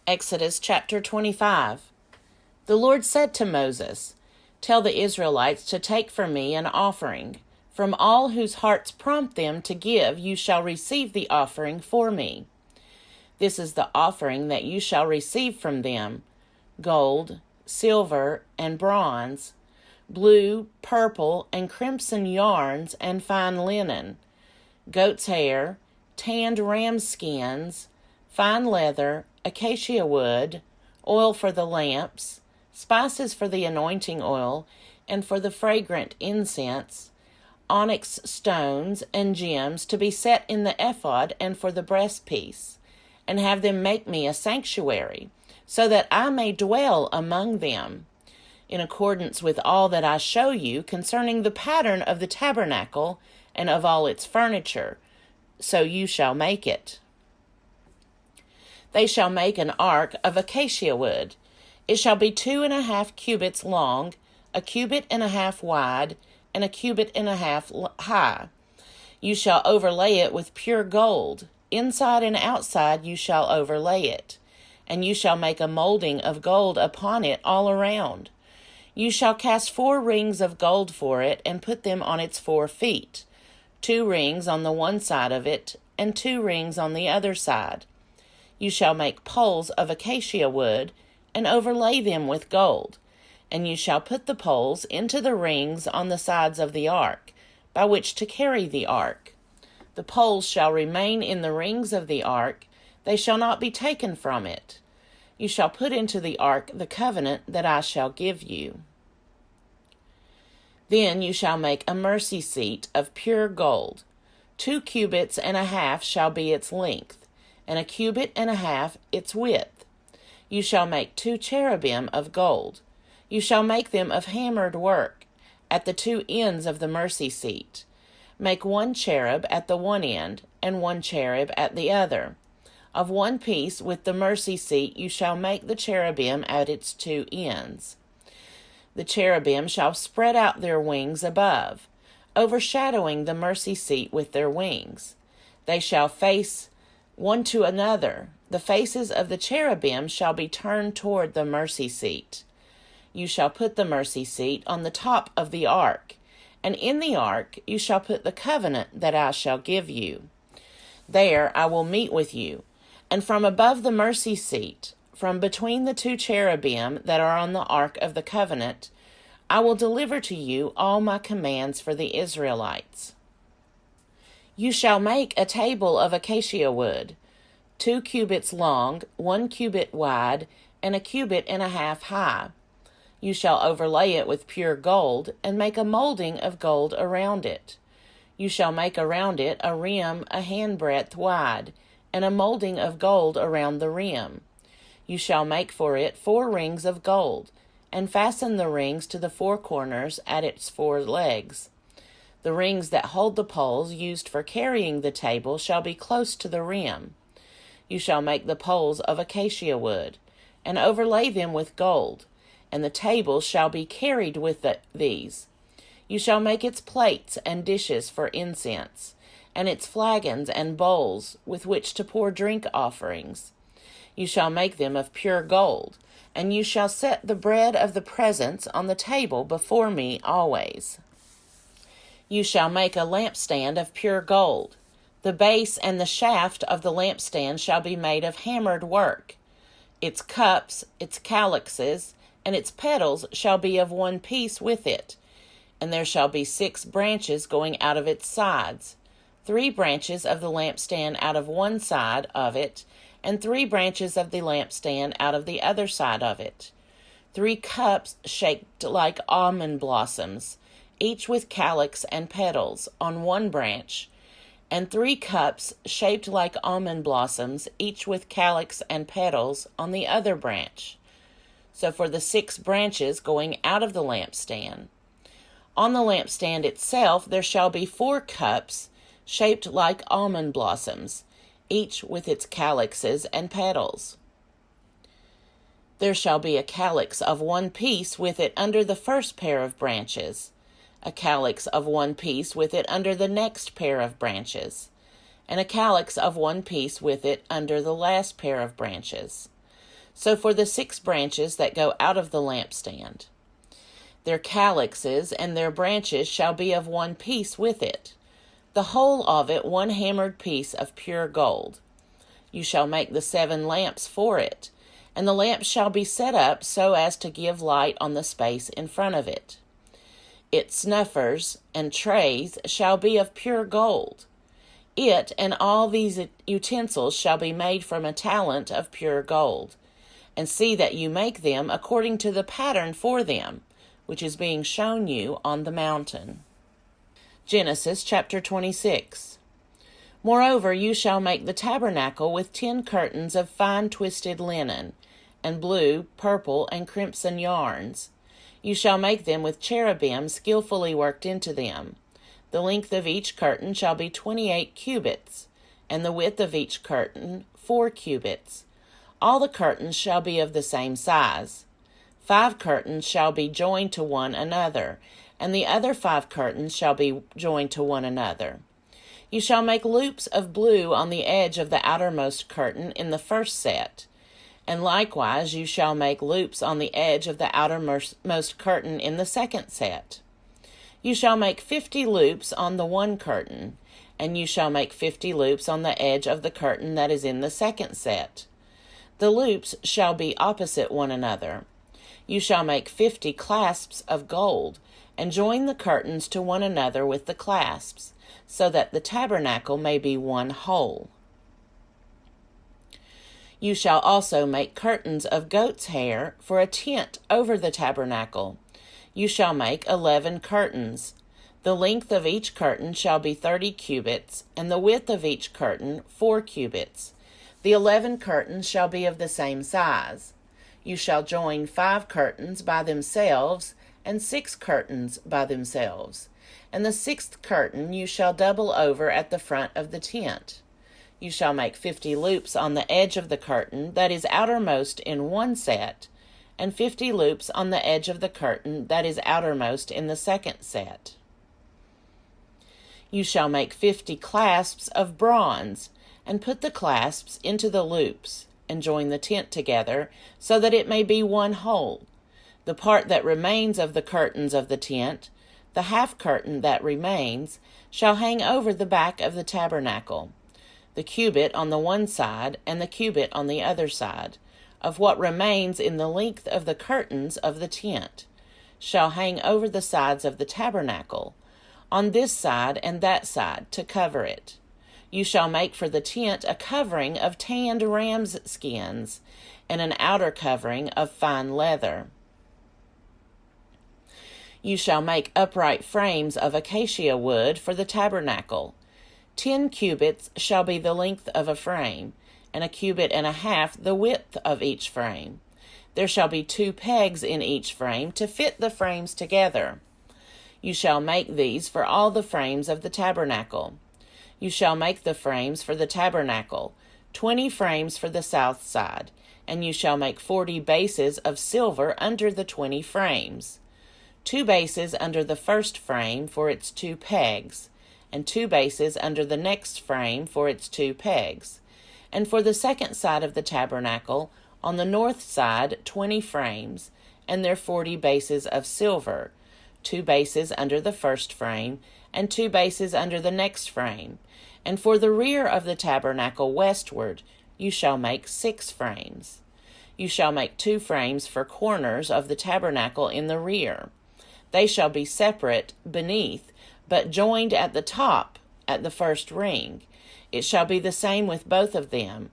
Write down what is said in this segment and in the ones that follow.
Exodus chapter 25. The Lord said to Moses, "Tell the Israelites to take for me an offering. From all whose hearts prompt them to give, you shall receive the offering for me. This is the offering that you shall receive from them: gold, silver, and bronze, blue, purple, and crimson yarns and fine linen, goat's hair, tanned ram skins, fine leather, acacia wood, oil for the lamps, spices for the anointing oil, and for the fragrant incense, onyx stones and gems to be set in the ephod and for the breastpiece, and have them make me a sanctuary, so that I may dwell among them, in accordance with all that I show you concerning the pattern of the tabernacle and of all its furniture, so you shall make it. They shall make an ark of acacia wood. It shall be 2.5 cubits long, 1.5 cubits wide, and 1.5 cubits high. You shall overlay it with pure gold. Inside and outside you shall overlay it, and you shall make a molding of gold upon it all around. You shall cast 4 rings of gold for it, and put them on its 4 feet, 2 rings on the one side of it, and 2 rings on the other side. You shall make poles of acacia wood, and overlay them with gold, and you shall put the poles into the rings on the sides of the ark, by which to carry the ark. The poles shall remain in the rings of the ark, they shall not be taken from it. You shall put into the ark the covenant that I shall give you. Then you shall make a mercy seat of pure gold. 2.5 cubits shall be its length, and 1.5 cubits its width. You shall make 2 cherubim of gold. You shall make them of hammered work at the 2 ends of the mercy seat. Make 1 cherub at the one end, and 1 cherub at the other. Of one piece with the mercy seat you shall make the cherubim at its 2 ends. The cherubim shall spread out their wings above, overshadowing the mercy seat with their wings. They shall face one to another. The faces of the cherubim shall be turned toward the mercy seat. You shall put the mercy seat on the top of the ark, and in the ark you shall put the covenant that I shall give you. There I will meet with you, and from above the mercy seat, from between the 2 cherubim that are on the ark of the covenant, I will deliver to you all my commands for the Israelites. You shall make a table of acacia wood, 2 cubits long, 1 cubit wide, and 1.5 cubits high. You shall overlay it with pure gold, and make a molding of gold around it. You shall make around it a rim 1 handbreadth wide, and a molding of gold around the rim. You shall make for it 4 rings of gold, and fasten the rings to the 4 corners at its 4 legs. The rings that hold the poles used for carrying the table shall be close to the rim. You shall make the poles of acacia wood, and overlay them with gold, and the table shall be carried with these. You shall make its plates and dishes for incense, and its flagons and bowls with which to pour drink offerings. You shall make them of pure gold, and you shall set the bread of the presence on the table before me always. You shall make a lampstand of pure gold. The base and the shaft of the lampstand shall be made of hammered work. Its cups, its calyxes, and its petals shall be of one piece with it. And there shall be 6 branches going out of its sides, 3 branches of the lampstand out of one side of it, and 3 branches of the lampstand out of the other side of it. 3 cups shaped like almond blossoms, each with calyx and petals on one branch, and 3 cups shaped like almond blossoms, each with calyx and petals on the other branch. So for the 6 branches going out of the lampstand. On the lampstand itself there shall be 4 cups shaped like almond blossoms, each with its calyxes and petals. There shall be a calyx of one piece with it under the first pair of branches, a calyx of one piece with it under the next pair of branches, and a calyx of one piece with it under the last pair of branches. So for the 6 branches that go out of the lampstand, their calyxes and their branches shall be of one piece with it, the whole of it one hammered piece of pure gold. You shall make the 7 lamps for it, and the lamps shall be set up so as to give light on the space in front of it. Its snuffers and trays shall be of pure gold. It and all these utensils shall be made from a talent of pure gold. And see that you make them according to the pattern for them, which is being shown you on the mountain. Genesis chapter 26. Moreover, you shall make the tabernacle with 10 curtains of fine twisted linen, and blue, purple, and crimson yarns. You shall make them with cherubim skillfully worked into them. The length of each curtain shall be 28 cubits, and the width of each curtain 4 cubits. All the curtains shall be of the same size. 5 curtains shall be joined to one another, and the other 5 curtains shall be joined to one another. You shall make loops of blue on the edge of the outermost curtain in the first set, and likewise you shall make loops on the edge of the outermost curtain in the second set. You shall make 50 loops on the one curtain, and you shall make 50 loops on the edge of the curtain that is in the second set. The loops shall be opposite one another. You shall make 50 clasps of gold, and join the curtains to one another with the clasps, so that the tabernacle may be one whole. You shall also make curtains of goat's hair for a tent over the tabernacle. You shall make 11 curtains. The length of each curtain shall be 30 cubits, and the width of each curtain 4 cubits. The 11 curtains shall be of the same size. You shall join 5 curtains by themselves, and 6 curtains by themselves. And the 6th curtain you shall double over at the front of the tent. You shall make 50 loops on the edge of the curtain that is outermost in one set, and 50 loops on the edge of the curtain that is outermost in the second set. You shall make 50 clasps of bronze, and put the clasps into the loops, and join the tent together, so that it may be one whole. The part that remains of the curtains of the tent, the half curtain that remains, shall hang over the back of the tabernacle, the cubit on the one side and the cubit on the other side, of what remains in the length of the curtains of the tent, shall hang over the sides of the tabernacle, on this side and that side, to cover it. You shall make for the tent a covering of tanned ram's skins, and an outer covering of fine leather. You shall make upright frames of acacia wood for the tabernacle. 10 cubits shall be the length of a frame, and 1.5 cubits the width of each frame. There shall be 2 pegs in each frame to fit the frames together. You shall make these for all the frames of the tabernacle. You shall make the frames for the tabernacle, 20 frames for the south side, and you shall make 40 bases of silver under the 20 frames. 2 bases under the first frame for its 2 pegs, and 2 bases under the next frame for its 2 pegs. And for the second side of the tabernacle, on the north side 20 frames, and their 40 bases of silver, 2 bases under the first frame, and 2 bases under the next frame. And for the rear of the tabernacle westward, you shall make 6 frames. You shall make 2 frames for corners of the tabernacle in the rear. They shall be separate beneath, but joined at the top at the first ring. It shall be the same with both of them.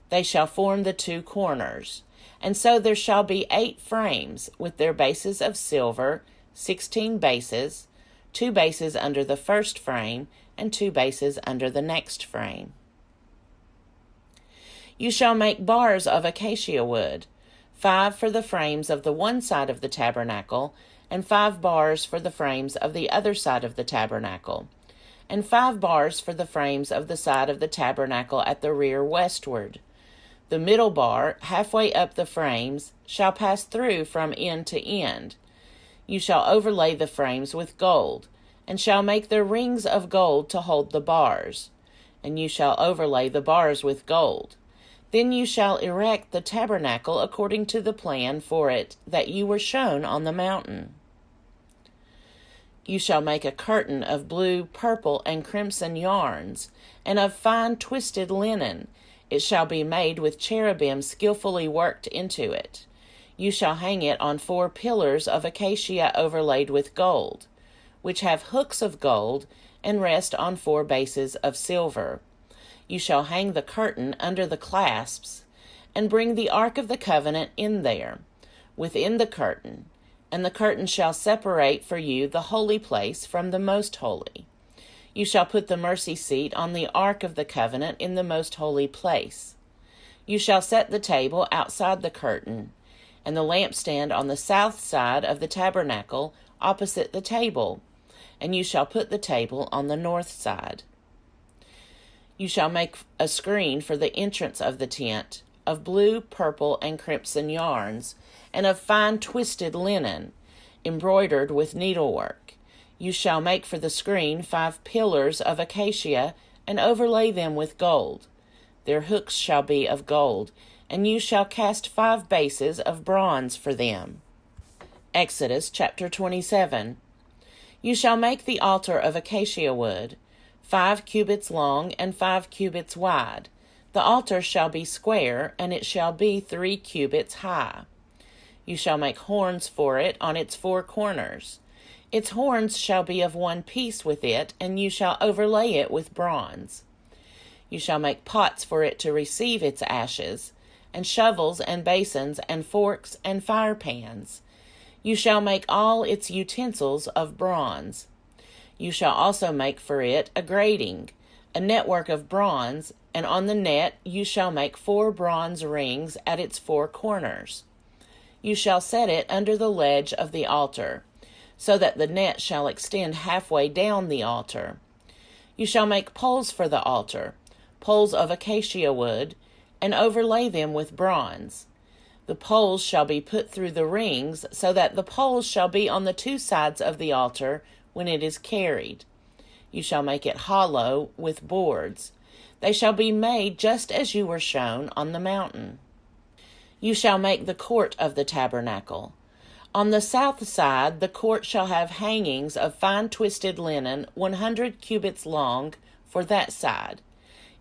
They shall form the 2 corners. And so there shall be 8 frames with their bases of silver, 16 bases, 2 bases under the first frame, and 2 bases under the next frame. You shall make bars of acacia wood, 5 for the frames of the one side of the tabernacle, and 5 bars for the frames of the other side of the tabernacle, and 5 bars for the frames of the side of the tabernacle at the rear westward. The middle bar, halfway up the frames, shall pass through from end to end. You shall overlay the frames with gold, and shall make their rings of gold to hold the bars, and you shall overlay the bars with gold. Then you shall erect the tabernacle according to the plan for it that you were shown on the mountain. You shall make a curtain of blue, purple, and crimson yarns, and of fine twisted linen. It shall be made with cherubim skillfully worked into it. You shall hang it on 4 pillars of acacia overlaid with gold, which have hooks of gold, and rest on 4 bases of silver. You shall hang the curtain under the clasps, and bring the ark of the covenant in there, within the curtain, and the curtain shall separate for you the holy place from the most holy. You shall put the mercy seat on the ark of the covenant in the most holy place. You shall set the table outside the curtain, and the lampstand on the south side of the tabernacle opposite the table, and you shall put the table on the north side. You shall make a screen for the entrance of the tent, of blue, purple, and crimson yarns, and of fine twisted linen, embroidered with needlework. You shall make for the screen 5 pillars of acacia, and overlay them with gold. Their hooks shall be of gold, and you shall cast 5 bases of bronze for them. Exodus chapter 27. You shall make the altar of acacia wood, 5 cubits long and 5 cubits wide. The altar shall be square, and it shall be 3 cubits high. You shall make horns for it on its 4 corners. Its horns shall be of one piece with it, and you shall overlay it with bronze. You shall make pots for it to receive its ashes, and shovels and basins and forks and fire pans. You shall make all its utensils of bronze. You shall also make for it a grating, a network of bronze, and on the net you shall make 4 bronze rings at its 4 corners. You shall set it under the ledge of the altar, so that the net shall extend halfway down the altar. You shall make poles for the altar, poles of acacia wood, and overlay them with bronze. The poles shall be put through the rings, so that the poles shall be on the 2 sides of the altar when it is carried. You shall make it hollow with boards. They shall be made just as you were shown on the mountain. You shall make the court of the tabernacle. On the south side the court shall have hangings of fine twisted linen 100 cubits long for that side.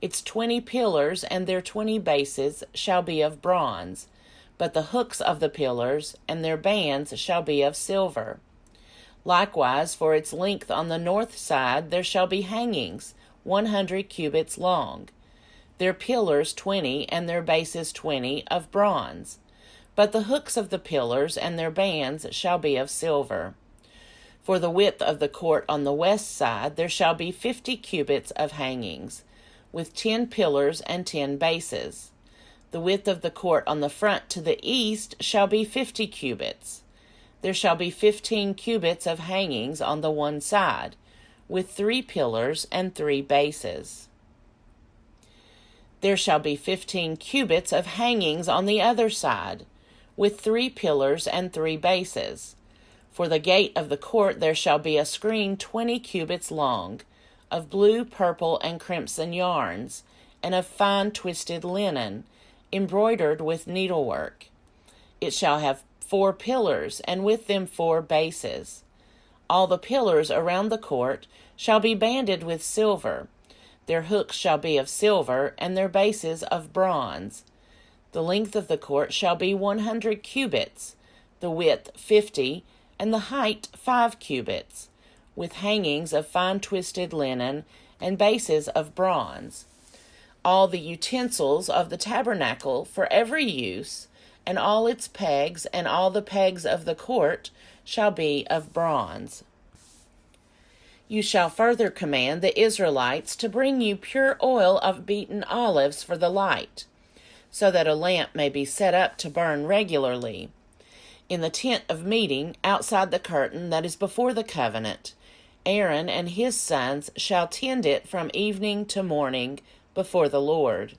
Its 20 pillars and their 20 bases shall be of bronze, but the hooks of the pillars and their bands shall be of silver. Likewise, for its length on the north side there shall be hangings 100 cubits long, their pillars 20 and their bases 20 of bronze, but the hooks of the pillars and their bands shall be of silver. For the width of the court on the west side there shall be 50 cubits of hangings, with 10 pillars and 10 bases. The width of the court on the front to the east shall be 50 cubits. There shall be 15 cubits of hangings on the one side, with 3 pillars and 3 bases. There shall be 15 cubits of hangings on the other side, with 3 pillars and 3 bases. For the gate of the court there shall be a screen 20 cubits long, of blue, purple, and crimson yarns, and of fine twisted linen, embroidered with needlework. It shall have 4 pillars, and with them 4 bases. All the pillars around the court shall be banded with silver. Their hooks shall be of silver, and their bases of bronze. The length of the court shall be 100 cubits, the width 50, and the height 5 cubits, with hangings of fine twisted linen and bases of bronze. All the utensils of the tabernacle for every use, and all its pegs and all the pegs of the court shall be of bronze. You shall further command the Israelites to bring you pure oil of beaten olives for the light, so that a lamp may be set up to burn regularly. In the tent of meeting, outside the curtain that is before the covenant, Aaron and his sons shall tend it from evening to morning before the Lord.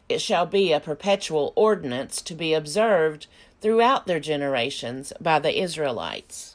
It shall be a perpetual ordinance to be observed throughout their generations by the Israelites.